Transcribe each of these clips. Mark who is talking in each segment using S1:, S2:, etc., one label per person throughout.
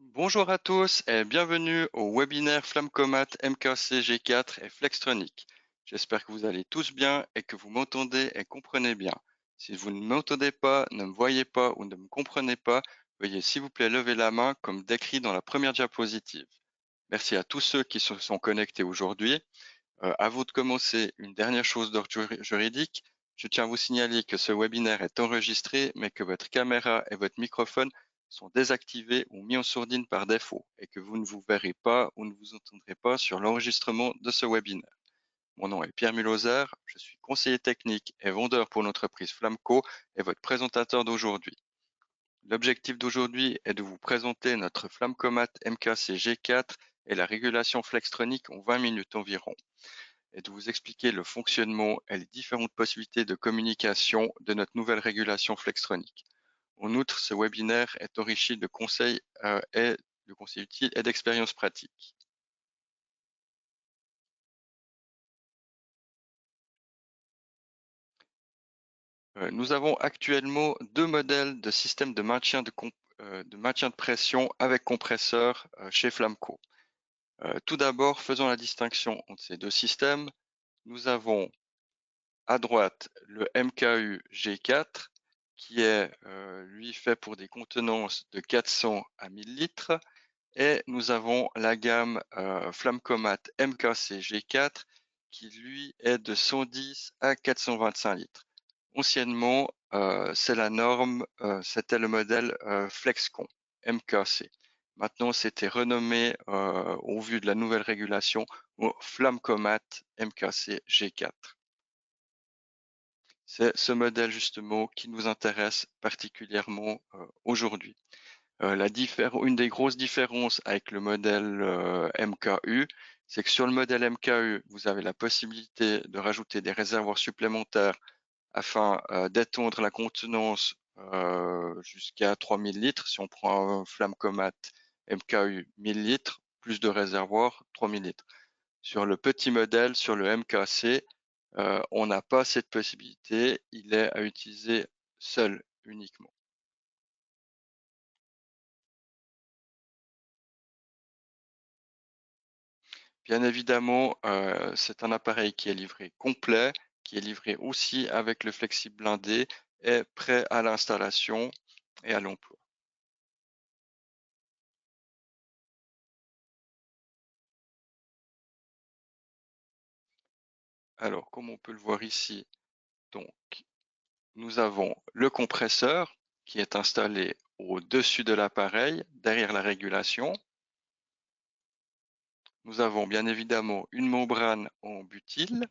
S1: Bonjour à tous et bienvenue au webinaire Flammcomat MKC G4 et Flextronic. J'espère que vous allez tous bien et que vous m'entendez et comprenez bien. Si vous ne m'entendez pas, ne me voyez pas ou ne me comprenez pas, veuillez s'il vous plaît lever la main comme décrit dans la première diapositive. Merci à tous ceux qui se sont connectés aujourd'hui. À vous de commencer, une dernière chose d'ordre juridique. Je tiens à vous signaler que ce webinaire est enregistré, mais que votre caméra et votre microphone sont désactivés ou mis en sourdine par défaut et que vous ne vous verrez pas ou ne vous entendrez pas sur l'enregistrement de ce webinaire. Mon nom est Pierre Mulhoser, je suis conseiller technique et vendeur pour l'entreprise Flamco et votre présentateur d'aujourd'hui. L'objectif d'aujourd'hui est de vous présenter notre Flammcomat MKC G4 et la régulation Flextronic en 20 minutes environ et de vous expliquer le fonctionnement et les différentes possibilités de communication de notre nouvelle régulation Flextronic. En outre, ce webinaire est enrichi de conseils utiles et d'expériences pratiques. Nous avons actuellement deux modèles de système de maintien de pression avec compresseur chez Flamco. Tout d'abord, faisons la distinction entre ces deux systèmes. Nous avons à droite le MKU G4 qui est lui fait pour des contenances de 400 à 1000 litres et nous avons la gamme Flammcomat MKC G4 qui lui est de 110 à 425 litres. Anciennement, c'est la norme, c'était le modèle Flexcon MKC. Maintenant, c'était renommé au vu de la nouvelle régulation au Flammcomat MKC G4. C'est ce modèle justement qui nous intéresse particulièrement aujourd'hui. Une des grosses différences avec le modèle MKU, c'est que sur le modèle MKU, vous avez la possibilité de rajouter des réservoirs supplémentaires afin d'étendre la contenance jusqu'à 3000 litres. Si on prend un Flammcomat MKU 1000 litres, plus de réservoirs, 3000 litres. Sur le petit modèle, sur le MKC, on n'a pas cette possibilité, il est à utiliser seul uniquement. Bien évidemment, c'est un appareil qui est livré complet, qui est livré aussi avec le flexi blindé et prêt à l'installation et à l'emploi. Alors, comme on peut le voir ici, donc, nous avons le compresseur qui est installé au-dessus de l'appareil, derrière la régulation. Nous avons bien évidemment une membrane en butyle,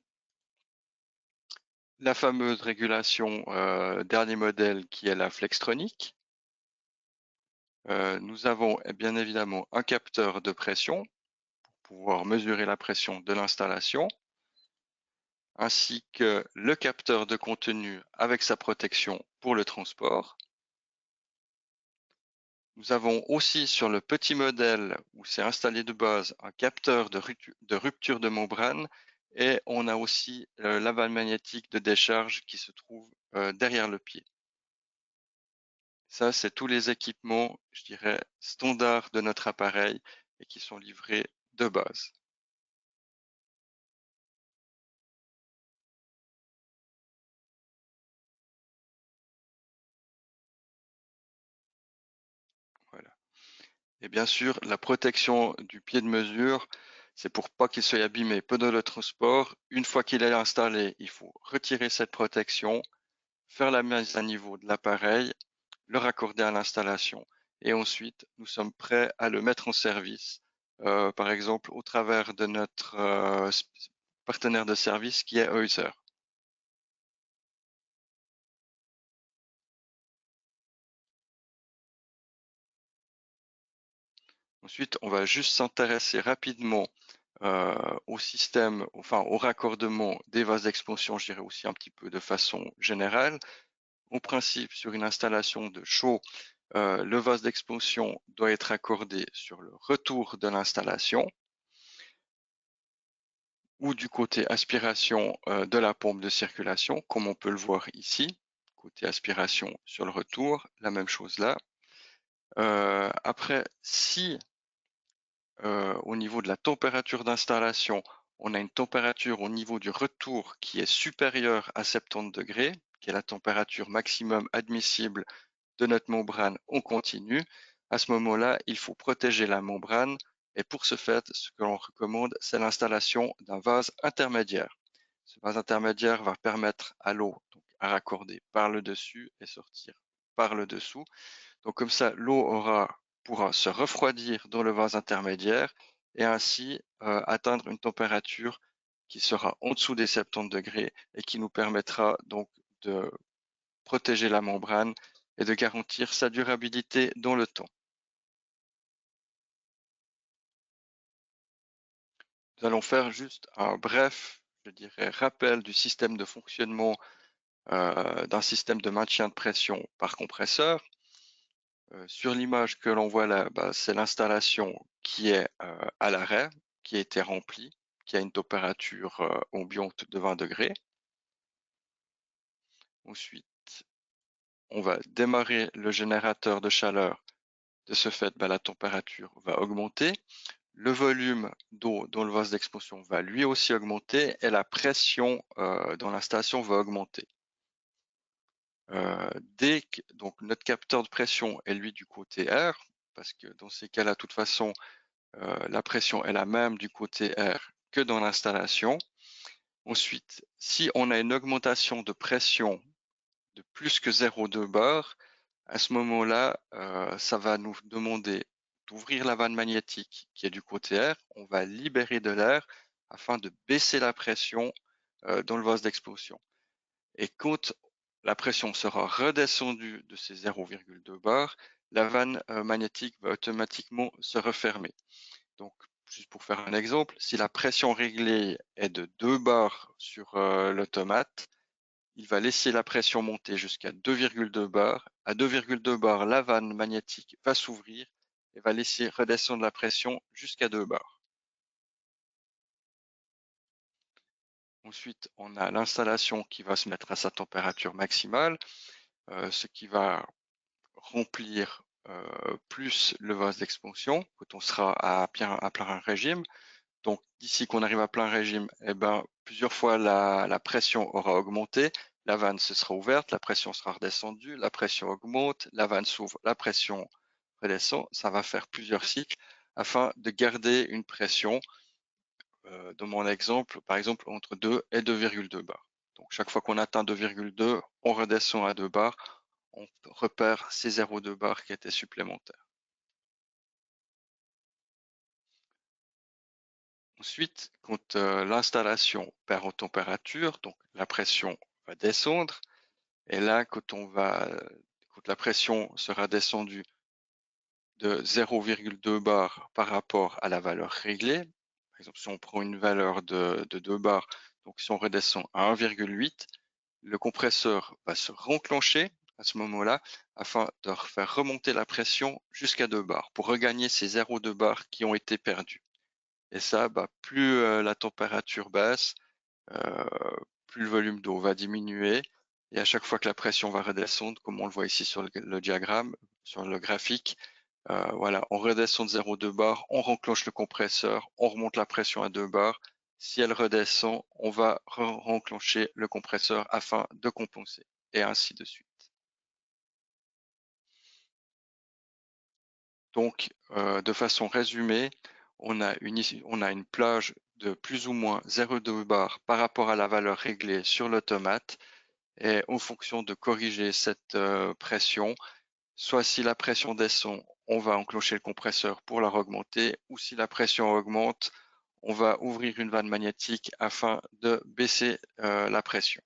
S1: la fameuse régulation dernier modèle qui est la Flextronic. Nous avons bien évidemment un capteur de pression pour pouvoir mesurer la pression de l'installation, ainsi que le capteur de contenu avec sa protection pour le transport. Nous avons aussi sur le petit modèle où c'est installé de base un capteur de rupture de membrane et on a aussi la vanne magnétique de décharge qui se trouve derrière le pied. Ça, c'est tous les équipements, je dirais, standards de notre appareil et qui sont livrés de base. Voilà. Et bien sûr, la protection du pied de mesure, c'est pour pas qu'il soit abîmé pendant le transport. Une fois qu'il est installé, il faut retirer cette protection, faire la mise à niveau de l'appareil, le raccorder à l'installation et ensuite nous sommes prêts à le mettre en service, par exemple au travers de notre partenaire de service qui est Heuser. Ensuite, on va juste s'intéresser rapidement au système, enfin au raccordement des vases d'expansion, je dirais aussi un petit peu de façon générale. En principe, sur une installation de chaud, le vase d'expansion doit être accordé sur le retour de l'installation ou du côté aspiration de la pompe de circulation, comme on peut le voir ici. Côté aspiration sur le retour, la même chose là. Après, si au niveau de la température d'installation, on a une température au niveau du retour qui est supérieure à 70 degrés, qui est la température maximum admissible de notre membrane en continu. À ce moment-là, il faut protéger la membrane et pour ce fait, ce que l'on recommande, c'est l'installation d'un vase intermédiaire. Ce vase intermédiaire va permettre à l'eau à raccorder par le dessus et sortir par le dessous. Donc comme ça, l'eau pourra se refroidir dans le vase intermédiaire et ainsi atteindre une température qui sera en dessous des 70 degrés et qui nous permettra donc de protéger la membrane et de garantir sa durabilité dans le temps. Nous allons faire juste un bref, je dirais, rappel du système de fonctionnement d'un système de maintien de pression par compresseur. Sur l'image que l'on voit là, c'est l'installation qui est à l'arrêt, qui a été remplie, qui a une température ambiante de 20 degrés. Ensuite, on va démarrer le générateur de chaleur. De ce fait, la température va augmenter. Le volume d'eau dans le vase d'expansion va lui aussi augmenter et la pression dans l'installation va augmenter. Dès que donc notre capteur de pression est lui du côté R, parce que dans ces cas-là, de toute façon, la pression est la même du côté R que dans l'installation. Ensuite, si on a une augmentation de pression de plus que 0,2 bar, à ce moment-là, ça va nous demander d'ouvrir la vanne magnétique qui est du côté R. On va libérer de l'air afin de baisser la pression dans le vase d'explosion. Et quand la pression sera redescendue de ces 0,2 bar, la vanne magnétique va automatiquement se refermer. Donc, juste pour faire un exemple, si la pression réglée est de 2 bars sur l'automate, il va laisser la pression monter jusqu'à 2,2 bars. À 2,2 bars, la vanne magnétique va s'ouvrir et va laisser redescendre la pression jusqu'à 2 bars. Ensuite, on a l'installation qui va se mettre à sa température maximale, ce qui va remplir plus le vase d'expansion quand on sera à plein régime. Donc, d'ici qu'on arrive à plein régime, plusieurs fois la pression aura augmenté, la vanne se sera ouverte, la pression sera redescendue, la pression augmente, la vanne s'ouvre, la pression redescend. Ça va faire plusieurs cycles afin de garder une pression, dans mon exemple, par exemple, entre 2 et 2,2 bars. Donc, chaque fois qu'on atteint 2,2, on redescend à 2 bars, on repère ces 0,2 bars qui étaient supplémentaires. Ensuite, quand l'installation perd en température, donc la pression va descendre. Et là, quand la pression sera descendue de 0,2 bar par rapport à la valeur réglée, par exemple, si on prend une valeur de 2 bars, donc si on redescend à 1,8, le compresseur va se renclencher à ce moment-là afin de faire remonter la pression jusqu'à 2 bars pour regagner ces 0,2 bars qui ont été perdus. Et ça, plus la température baisse, euh, plus le volume d'eau va diminuer. Et à chaque fois que la pression va redescendre, comme on le voit ici sur le diagramme, sur le graphique, voilà, on redescend de 0,2 bar, on renclenche le compresseur, on remonte la pression à 2 bars. Si elle redescend, on va renclencher le compresseur afin de compenser, et ainsi de suite. Donc, de façon résumée, on a une plage de plus ou moins 0,2 bar par rapport à la valeur réglée sur l'automate. Et en fonction de corriger cette pression, soit si la pression descend, on va enclencher le compresseur pour la augmenter, ou si la pression augmente, on va ouvrir une vanne magnétique afin de baisser la pression.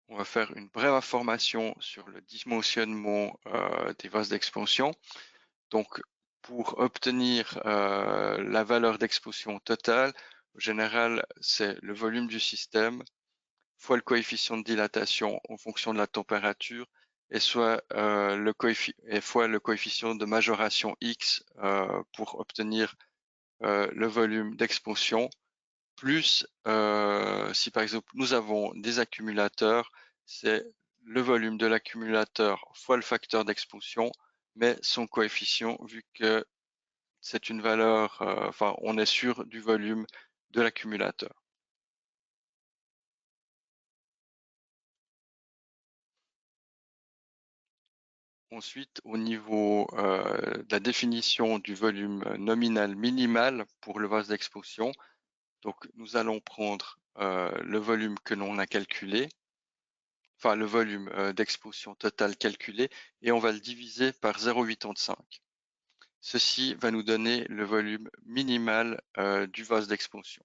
S1: On va faire une brève information sur le dimensionnement des vases d'expansion. Donc, pour obtenir la valeur d'expansion totale, en général, c'est le volume du système fois le coefficient de dilatation en fonction de la température et fois le coefficient de majoration X pour obtenir le volume d'expansion, plus si par exemple nous avons des accumulateurs, c'est le volume de l'accumulateur fois le facteur d'expansion, mais son coefficient, vu que c'est une valeur, enfin, on est sûr du volume de l'accumulateur. Ensuite, au niveau de la définition du volume nominal minimal pour le vase d'expansion, donc nous allons prendre le volume que l'on a calculé, enfin le volume d'expansion total calculé, et on va le diviser par 0,85. Ceci va nous donner le volume minimal du vase d'expansion.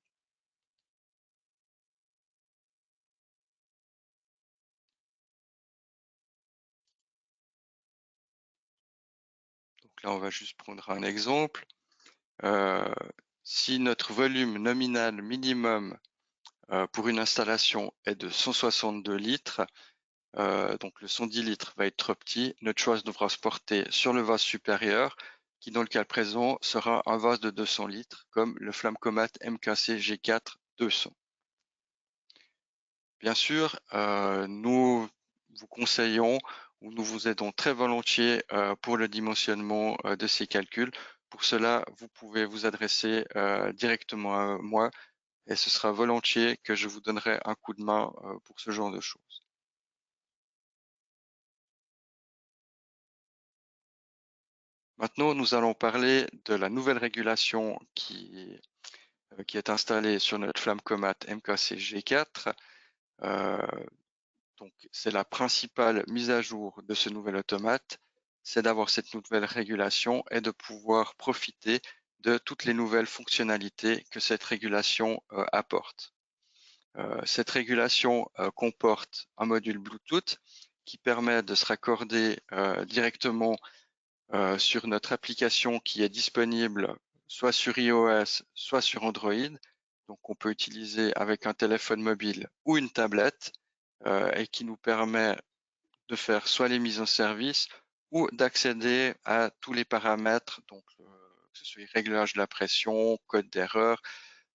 S1: Donc là, on va juste prendre un exemple. Si notre volume nominal minimum pour une installation est de 162 litres, donc le 110 litres va être trop petit, notre choix devra se porter sur le vase supérieur, qui dans le cas présent sera un vase de 200 litres, comme le Flammcomat MKC G4 200. Bien sûr, nous vous conseillons ou nous vous aidons très volontiers pour le dimensionnement de ces calculs. Pour cela, vous pouvez vous adresser directement à moi et ce sera volontiers que je vous donnerai un coup de main pour ce genre de choses. Maintenant, nous allons parler de la nouvelle régulation qui est installée sur notre Flammcomat MKC G4. Donc, c'est la principale mise à jour de ce nouvel automate, c'est d'avoir cette nouvelle régulation et de pouvoir profiter de toutes les nouvelles fonctionnalités que cette régulation apporte. Cette régulation comporte un module Bluetooth qui permet de se raccorder directement sur notre application qui est disponible soit sur iOS, soit sur Android. Donc, on peut utiliser avec un téléphone mobile ou une tablette et qui nous permet de faire soit les mises en service ou d'accéder à tous les paramètres, donc que ce soit réglage de la pression, code d'erreur,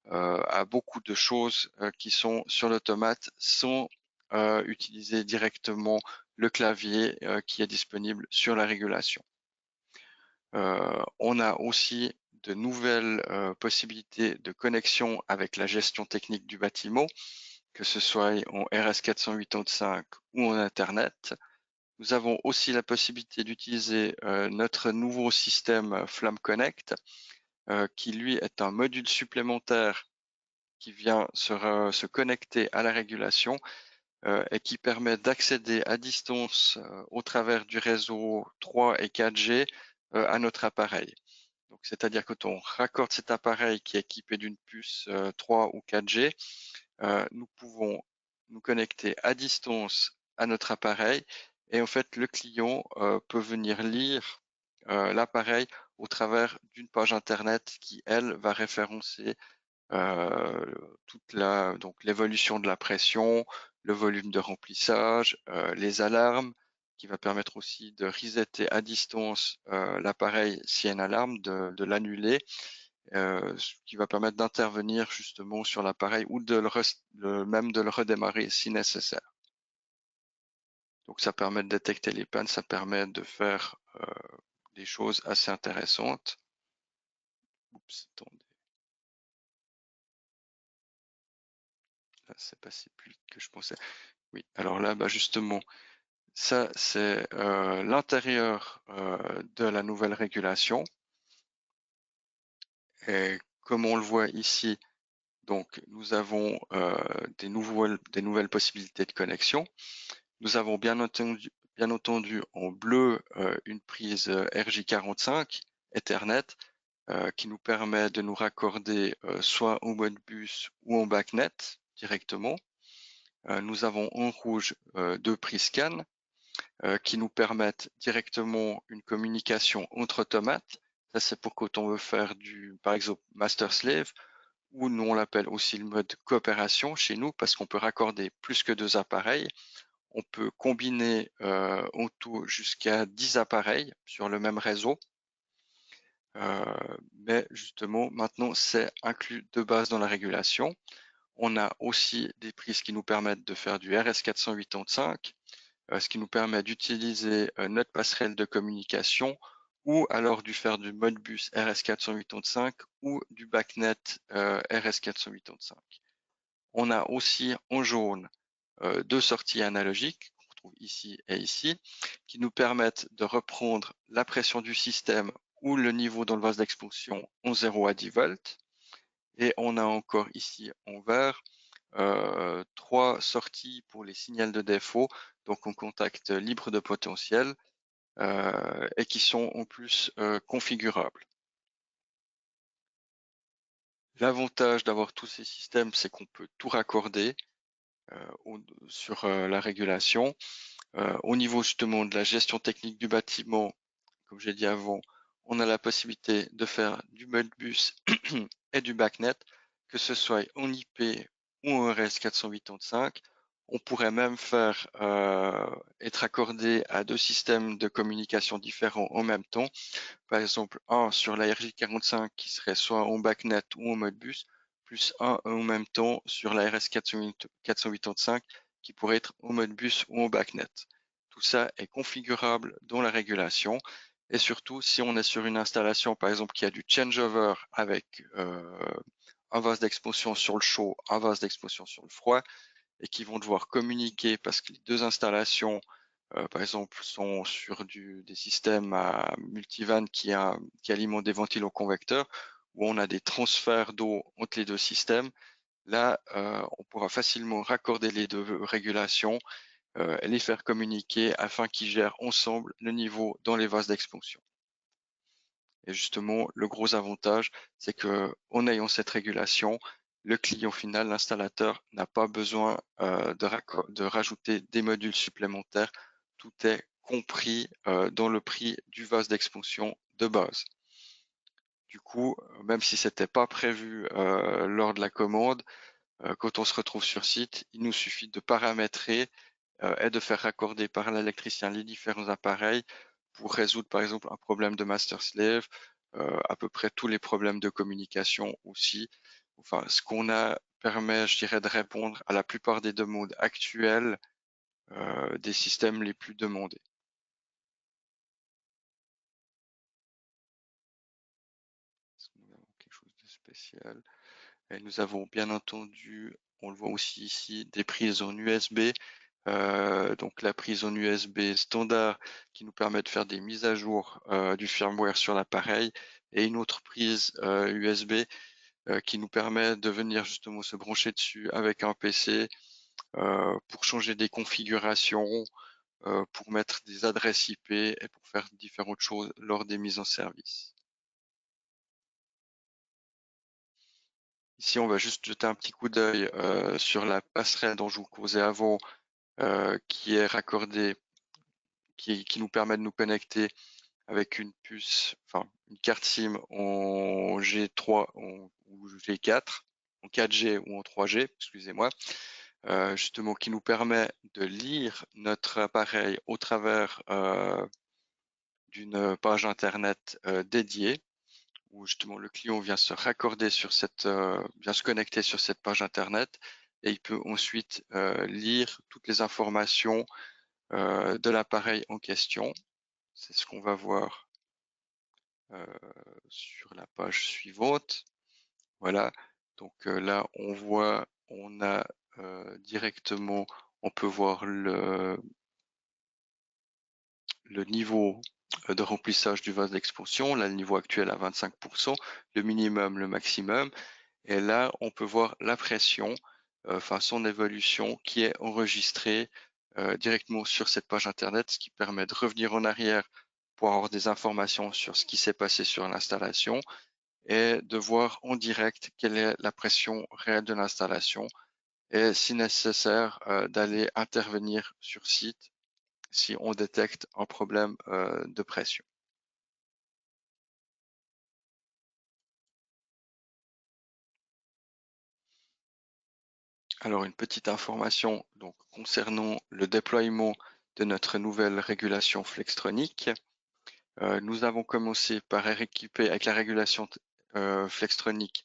S1: à beaucoup de choses qui sont sur l'automate sans utiliser directement le clavier qui est disponible sur la régulation. On a aussi de nouvelles possibilités de connexion avec la gestion technique du bâtiment, que ce soit en RS485 ou en Internet. Nous avons aussi la possibilité d'utiliser notre nouveau système Flamme Connect, qui lui est un module supplémentaire qui vient se connecter à la régulation et qui permet d'accéder à distance au travers du réseau 3 et 4G à notre appareil. Donc, c'est-à-dire que quand on raccorde cet appareil qui est équipé d'une puce 3 ou 4G, nous pouvons nous connecter à distance à notre appareil et en fait le client peut venir lire l'appareil au travers d'une page internet qui elle va référencer toute donc l'évolution de la pression, le volume de remplissage, les alarmes, qui va permettre aussi de resetter à distance l'appareil s'il y a une alarme, de l'annuler, ce qui va permettre d'intervenir justement sur l'appareil ou même de le redémarrer si nécessaire. Donc ça permet de détecter les pannes, ça permet de faire des choses assez intéressantes. Oups, attendez. Là, c'est passé plus vite que je pensais. Oui, alors là, bah justement, ça, c'est l'intérieur de la nouvelle régulation. Et comme on le voit ici, donc nous avons des nouvelles possibilités de connexion. Nous avons bien entendu en bleu une prise RJ45 Ethernet qui nous permet de nous raccorder soit en Modbus ou en BACnet directement. Nous avons en rouge deux prises CAN qui nous permettent directement une communication entre automates. Ça, c'est pour quand on veut faire par exemple, master-slave, ou nous, on l'appelle aussi le mode coopération chez nous, parce qu'on peut raccorder plus que deux appareils. On peut combiner en tout jusqu'à 10 appareils sur le même réseau. Mais justement, maintenant, c'est inclus de base dans la régulation. On a aussi des prises qui nous permettent de faire du RS485, ce qui nous permet d'utiliser notre passerelle de communication ou alors de faire du Modbus RS485 ou du BACnet RS485. On a aussi en jaune deux sorties analogiques qu'on retrouve ici et ici, qui nous permettent de reprendre la pression du système ou le niveau dans le vase d'expansion en 0 à 10 volts. Et on a encore ici en vert trois sorties pour les signaux de défaut, donc en contact libre de potentiel, et qui sont en plus configurables. L'avantage d'avoir tous ces systèmes, c'est qu'on peut tout raccorder sur la régulation. Au niveau justement de la gestion technique du bâtiment, comme j'ai dit avant, on a la possibilité de faire du Modbus et du BACnet, que ce soit en IP ou en RS485. On pourrait même faire être accordé à deux systèmes de communication différents en même temps. Par exemple, un sur la RJ45 qui serait soit en BACnet ou en Modbus, plus un en même temps sur la RS485 qui pourrait être en Modbus ou en BACnet. Tout ça est configurable dans la régulation. Et surtout, si on est sur une installation, par exemple, qui a du changeover avec un vase d'expansion sur le chaud, un vase d'expansion sur le froid, et qui vont devoir communiquer parce que les deux installations, par exemple, sont sur des systèmes à multivan qui alimentent des ventiloconvecteurs, où on a des transferts d'eau entre les deux systèmes. Là, on pourra facilement raccorder les deux régulations et les faire communiquer afin qu'ils gèrent ensemble le niveau dans les vases d'expansion. Et justement, le gros avantage, c'est que en ayant cette régulation, le client final, l'installateur, n'a pas besoin de rajouter des modules supplémentaires. Tout est compris dans le prix du vase d'expansion de base. Du coup, même si c'était pas prévu lors de la commande, quand on se retrouve sur site, il nous suffit de paramétrer et de faire raccorder par l'électricien les différents appareils pour résoudre par exemple un problème de master-slave, à peu près tous les problèmes de communication aussi. Enfin, ce qu'on a permet, je dirais, de répondre à la plupart des demandes actuelles des systèmes les plus demandés. Est-ce que nous avons quelque chose de spécial? Et nous avons bien entendu, on le voit aussi ici, des prises en USB. Donc la prise en USB standard qui nous permet de faire des mises à jour du firmware sur l'appareil et une autre prise USB qui nous permet de venir justement se brancher dessus avec un PC pour changer des configurations, pour mettre des adresses IP et pour faire différentes choses lors des mises en service. Ici, on va juste jeter un petit coup d'œil sur la passerelle dont je vous causais avant, qui est raccordée, qui nous permet de nous connecter avec une puce, enfin une carte SIM en G3 ou G4, en 4G ou en 3G, excusez-moi, justement qui nous permet de lire notre appareil au travers d'une page internet dédiée, où justement le client vient se raccorder sur vient se connecter sur cette page internet et il peut ensuite lire toutes les informations de l'appareil en question. C'est ce qu'on va voir sur la page suivante. Voilà. Donc là, on voit, on a directement, on peut voir le niveau de remplissage du vase d'expansion. Là, le niveau actuel à 25%, le minimum, le maximum. Et là, on peut voir la pression, enfin son évolution qui est enregistrée directement sur cette page internet, ce qui permet de revenir en arrière pour avoir des informations sur ce qui s'est passé sur l'installation et de voir en direct quelle est la pression réelle de l'installation et si nécessaire d'aller intervenir sur site si on détecte un problème de pression. Alors une petite information donc concernant le déploiement de notre nouvelle régulation Flextronic. Nous avons commencé par équiper avec la régulation Flextronic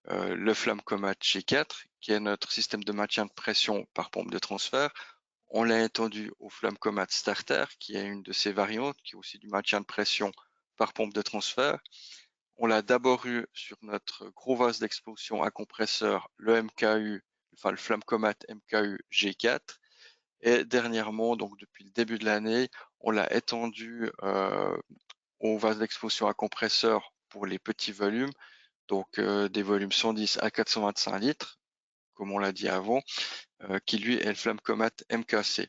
S1: le Flamcomat G4, qui est notre système de maintien de pression par pompe de transfert. On l'a étendu au Flamme-Comat Starter, qui est une de ses variantes, qui est aussi du maintien de pression par pompe de transfert. On l'a d'abord eu sur notre gros vase d'explosion à compresseur, le MKU, enfin le Flamme-Comat MKU G4. Et dernièrement, donc depuis le début de l'année, on l'a étendu au vase d'explosion à compresseur pour les petits volumes, donc des volumes 110 à 425 litres, comme on l'a dit avant, qui lui est le Flamme-Comat MKC.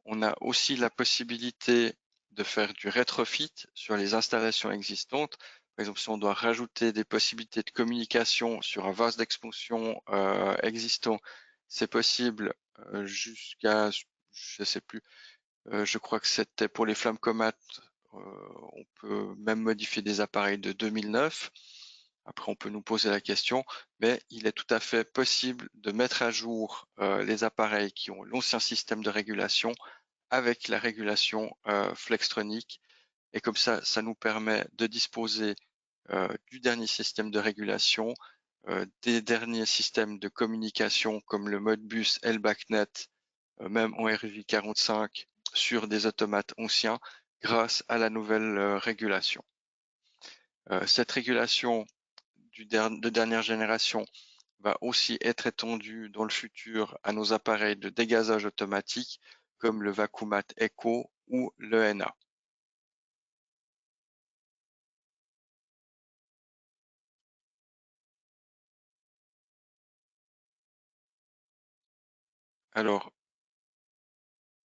S1: On a aussi la possibilité de faire du rétrofit sur les installations existantes. Par exemple, si on doit rajouter des possibilités de communication sur un vase d'expansion existant, c'est possible jusqu'à, je sais plus, je crois que c'était pour les flammes comates, on peut même modifier des appareils de 2009. Après, on peut nous poser la question, mais il est tout à fait possible de mettre à jour les appareils qui ont l'ancien système de régulation avec la régulation Flextronic. Et comme ça nous permet de disposer du dernier système de régulation, des derniers systèmes de communication comme le Modbus LBACnet, même en RJ45, sur des automates anciens grâce à la nouvelle régulation. Cette régulation de dernière génération va aussi être étendue dans le futur à nos appareils de dégazage automatique comme le Vacuumat Echo ou le NA. Alors,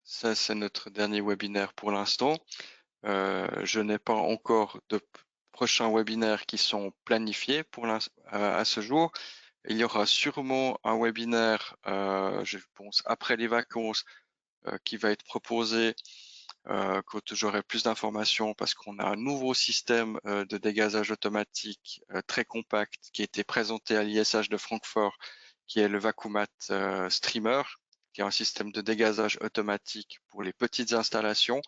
S1: ça c'est notre dernier webinaire pour l'instant. Je n'ai pas encore de prochains webinaires qui sont planifiés à ce jour. Il y aura sûrement un webinaire, je pense, après les vacances, qui va être proposé quand j'aurai plus d'informations parce qu'on a un nouveau système de dégazage automatique très compact qui a été présenté à l'ISH de Francfort, qui est le Vacuumat Streamer, qui est un système de dégazage automatique pour les petites installations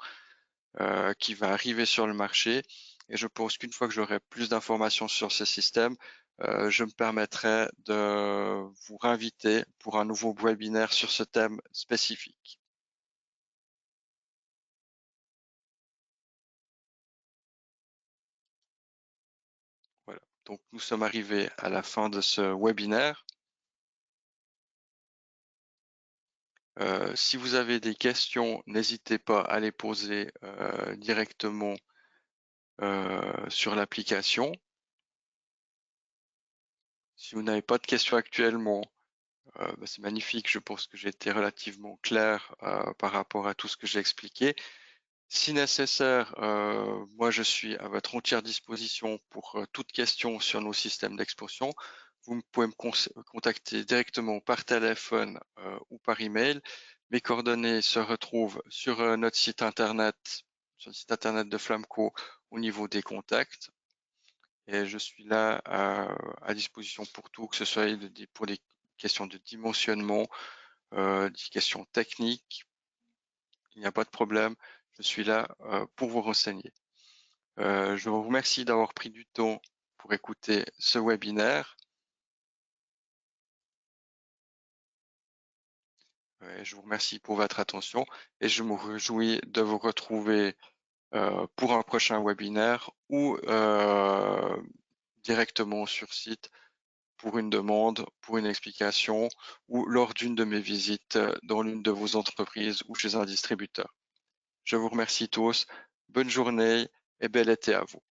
S1: qui va arriver sur le marché. Et je pense qu'une fois que j'aurai plus d'informations sur ce système, je me permettrai de vous réinviter pour un nouveau webinaire sur ce thème spécifique. Voilà. Donc, nous sommes arrivés à la fin de ce webinaire. Si vous avez des questions, n'hésitez pas à les poser directement sur l'application. Si vous n'avez pas de questions actuellement, c'est magnifique. Je pense que j'ai été relativement clair par rapport à tout ce que j'ai expliqué. Si nécessaire, moi je suis à votre entière disposition pour toute question sur nos systèmes d'explosion. Vous pouvez me contacter directement par téléphone ou par email. Mes coordonnées se retrouvent sur notre site internet, sur le site internet de Flamco au niveau des contacts. Et je suis là à disposition pour tout, que ce soit pour des questions de dimensionnement, des questions techniques. Il n'y a pas de problème. Je suis là pour vous renseigner. Je vous remercie d'avoir pris du temps pour écouter ce webinaire. Je vous remercie pour votre attention et je me réjouis de vous retrouver pour un prochain webinaire ou directement sur site pour une demande, pour une explication ou lors d'une de mes visites dans l'une de vos entreprises ou chez un distributeur. Je vous remercie tous. Bonne journée et bel été à vous.